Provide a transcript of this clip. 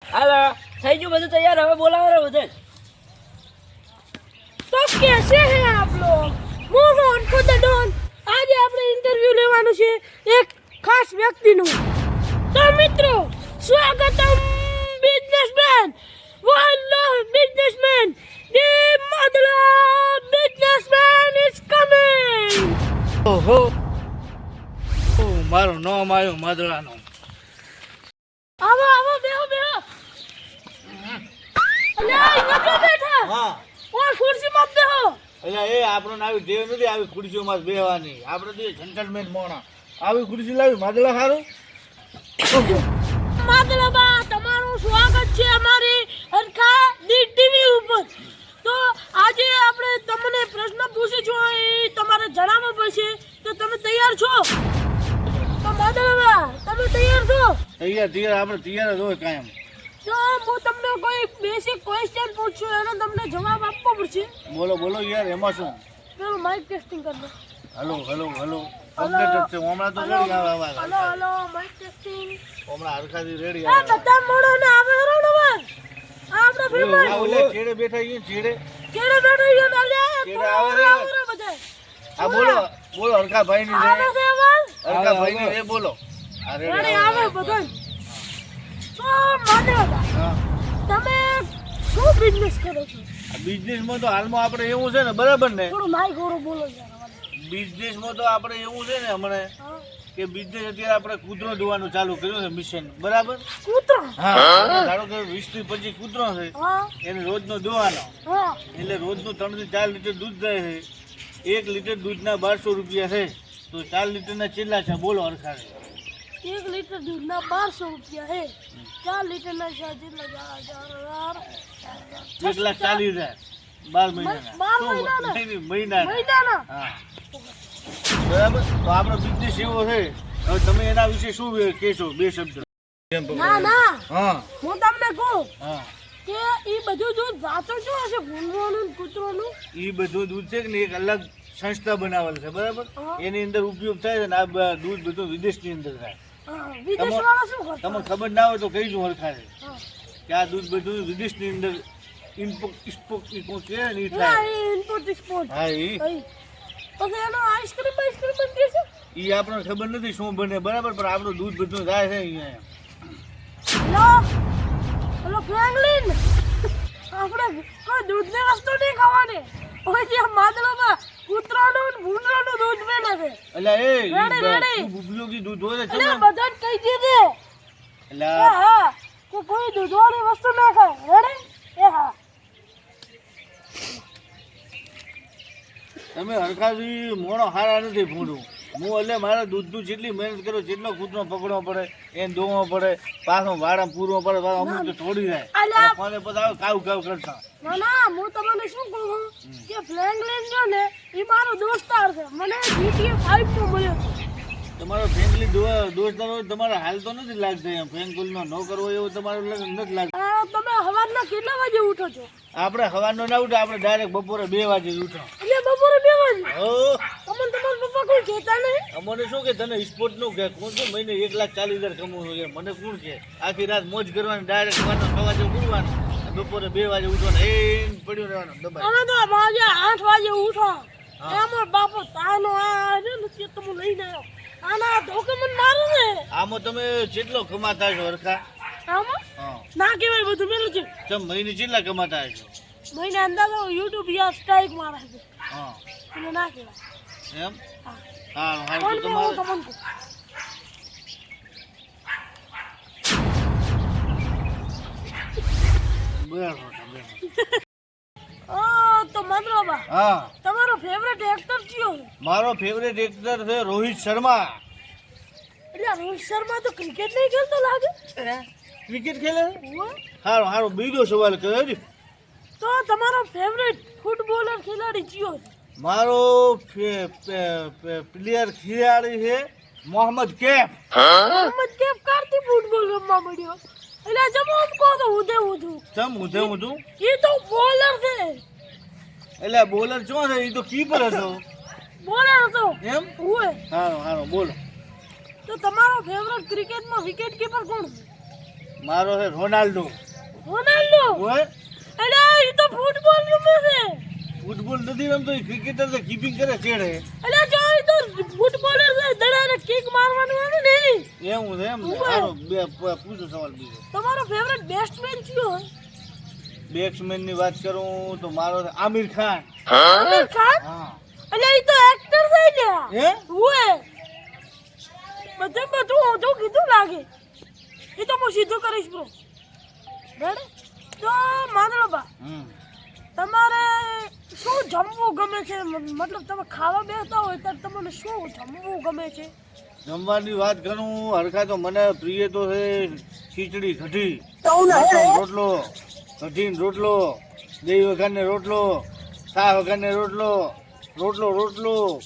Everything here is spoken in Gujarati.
હાલો થઈ ગયું બધું તૈયાર હવે બોલાવો રે બધે तो कैसे हैं आप लोग move on for the dawn आज આપણે ઇન્ટરવ્યુ લેવાનું છે એક ખાસ વ્યક્તિનું તો મિત્રો સ્વાગતમ બિઝનેસમેન વલ્લભ બિઝનેસમેન ધી મદલા બિઝનેસમેન ઇઝ કમિંગ ઓહો મારું નામ આવ્યું મદડાનો આવો આવો બેહો બેહો અલ્યા અહીંયા બેઠા હા ઓર ખુરશી માં બેહો એટલે એ આપણને આવી દેવ નથી આવી ખુરશીઓમાં બેહવાની આપણે તો જન્ટલમેન મોણા આવી ખુરશી લાવી મદડા સારું મદલા તમારું સ્વાગત છે અમારી હરખા દી ટીવી ઉપર તો આજે આપણે તમને પ્રશ્ન પૂછીશું એ તમારે જણાવવો પડશે તો તમે તૈયાર છો તો મદલા તમે તૈયાર છો તૈયાર આપણે તૈયાર જ હોય કાયમ તો હું તમને કોઈ બેસિક ક્વેશ્ચન પૂછું એનો તમને જવાબ આપવો પડશે બોલો યાર એમાં શું પેલું માઇક ટેસ્ટિંગ કરી દો હલો કમ્પ્લીટ જ છે હમણાં તો રેડી આવે હલો માઇક ટેસ્ટિંગ હમણાં હરખાથી રેડી આ બધા મોડો ને આવે હરો ને આપણે ફિલ્મ ઓલે ચેડે બેઠા છીએ ચેડે કેડે બેઠો યો નાલે ચેડે આવે રે બધા આ બોલો હરખા ભાઈ ની આવે છે અવાજ હરખા ભાઈ ની એ બોલો આ રેડી આવે બધા તો માનવા હા તમે શું બિઝનેસ કરો છો બિઝનેસમાં તો હાલમાં આપણે એવું છે ને બરાબર ને થોડું માઇક ઓરો બોલો યાર બિઝનેસમાં તો આપણે એવું છે ને હમણાં હા કે બિઝનેસ અત્યારે આપણે કૂતરો દોવાનું ચાલુ કર્યું છે મિશન બરાબર કૂતરો હા ધારો કે 20 થી 25 કૂતરો છે હા એને રોજનો દોવાનો હા એટલે રોજનું 3 થી 4 લીટર દૂધ જાય છે 1 લીટર દૂધના 1200 રૂપિયા છે તો 4 લીટરના કેટલા છે બોલો હરખા 1 લીટર दूधના 1200 રૂપિયા હે 4 લીટરના ચાર્જ લગા 1,40,000 12 મહિનાના 12 મહિનાના મહિનાના હા બરાબર તો આપણો બિઝનેસ એવો છે હવે તમે એના વિશે શું કહેશો બે શબ્દ ના ના હા હું તમને કહું હા કે ઈ બધું દૂધ જાતો શું હશે ભૂંડવાનું ને કૂતરોનું એ બધું દૂધ છે કે ને એક અલગ સંસ્થા બનાવેલ છે બરાબર હા. એની અંદર ઉપયોગ થાય છે ને આ દૂધ બધું વિદેશની અંદર થાય હા, વિદેશવાળા શું કરતા તમને ખબર ના હોય તો કહીશું હરખા છે હા. કે આ દૂધ બધું વિદેશની અંદર ઇમ્પોર્ટ કે ને ઈ ના થાય એ ઇનપુટ સ્પોર્ટ હા એ પછી એનો આઈસ્ક્રીમ બનતી છે ઈ આપણને ખબર નથી શું બને બરાબર પણ આપણું દૂધ બધું થાય છે અહીંયા હેલો ફ્રેન્કલિન આપણે કોઈ દૂધની વસ્તુ નહીં ખાવાની ઓય જે માદળોમાં કૂતરાનું ને ભૂંડરાનું દૂધ બને છે એટલે એ રેડી. ખૂબ ઉપયોગી દૂધ હોય છે એટલે ને બધા જ કહી દીધે એટલે હા કે કોઈ દૂધવાળી વસ્તુ ના ખાય રેડી એ હા તમે હરખાથી મોણો હારા નથી ભૂંડું હું એટલે મારે દૂધનું જેટલી મહેનત કરું જેટલો કૂતરો પકડવો પડે એને ધોવો પડે પાછો વાડા પૂરવો પડે પાછો અમુક તો થોડી જાય અલ્યા. કોને પછી કાવ કરતા ના ના હું તમને શું કહું કે ફ્રેન્કલિન જો ને એ મારો દોસ્તાર છે મને GTA 5 માં મળ્યો છે તમારો ફેમિલી દોસ્તદાર હોય તમારે હાલ તો નથી લાગતો એમ ફેંકુલનો ન કરવો એવો તમારો નથી લાગતો તમે સવારના કેટલા વાગે ઉઠો છો આપણે સવારનો ના ઉઠે આપણે ડાયરેક્ટ બપોરે 2 વાગે જ ઉઠો એટલે બપોરે 2 વાગે ઓ તમને તમારા પપ્પા કોઈ કહેતા નહીં અમને શું કે તને સ્પોર્ટ નું કે કોણ શું મહિને 1,40,000 કમાવું છે મને કોણ કે આખી રાત મોજ કરવાની ડાયરેક્ટ 6 વાગે ઉઠવાનું બપોરે 2 વાગે ઉઠવાનું એ પડ્યું રહેવાનું દબાઈ અમે તો વાગે 8 વાગે ઉઠો હા. એમાં બાપો તાનો આ છે ને તે તમે લઈને આવ્યો આના ધોકે મને મારે ને આમાં તમે જેટલો કમાતા છો હરખા આમાં હા ના કહેવાય બધું મેલું છે તમે મહિને કેટલા કમાતા છો મહિને અંદાજો યુટ્યુબ યા સ્ટ્રાઇક મારે છે હા એટલે ના કહેવાય એમ હા હા કોણ તો કહું તમારે તમને કહું ઓ તો મતલબ હા તમારો ફેવરેટ એક્ટર કયો છે મારો ફેવરેટ એક્ટર છે રોહિત શર્મા એટલે રોહિત શર્મા તો ક્રિકેટ નહીં ખેલતો લાગે ક્રિકેટ ખેલે ઓય. હારો બીજો સવાલ કર્યો છે તો તમારો ફેવરેટ ફૂટબોલર ખેલાડી કયો છે મારો પ્લેયર ખેલાડી છે મોહમ્મદ કેફ મોહમ્મદ કેફ કારથી ફૂટબોલ રમવા મળ્યો એટલે જમો આમ કહો તો હું ચમ હું એ તો બોલર છે એટલે બોલર શું છે એ તો કીપર હતો બોલર હતો એમ ઓય હારો બોલો તો તમારો ફેવરેટ ક્રિકેટમાં વિકેટ કીપર કોણ છે મારો છે રોનાલ્ડો. રોનાલ્ડો ઓય અરે એ તો ફૂટબોલ રમે છે ફૂટબોલ નથી રમતો, એ ક્રિકેટર છે, કીપિંગ કરે છેડે. અરે જો એ તો ફૂટબોલર છે દડાને કિક મારવાનું આવે ને એવું છે એમ ને? હારો પૂછો સવાલ બીજો. તમારો ફેવરેટ બેસ્ટમેન કયો હોય બેટ્સમેન ની વાત કરું તો મારો છે આમિર ખાન. આમિર ખાન હા. અરે એ તો એક્ટર છે ને હે? ઓય બધું ઓછું કીધું લાગે એ તો હું સીધું કરીશ બ્રો રેડી તો માનલો હમ. તમારે શું જમવું ગમે છે મતલબ તમે ખાવા બેસતા હોય ત્યારે તમને શું જમવું ગમે છે જમવાની વાત કરું હરખા તો મને પ્રિય તો છે ખીચડી કઢી, રોટલો, કઢી રોટલો, દહીં વઘારને રોટલો, શાક વઘારને રોટલો, રોટલો,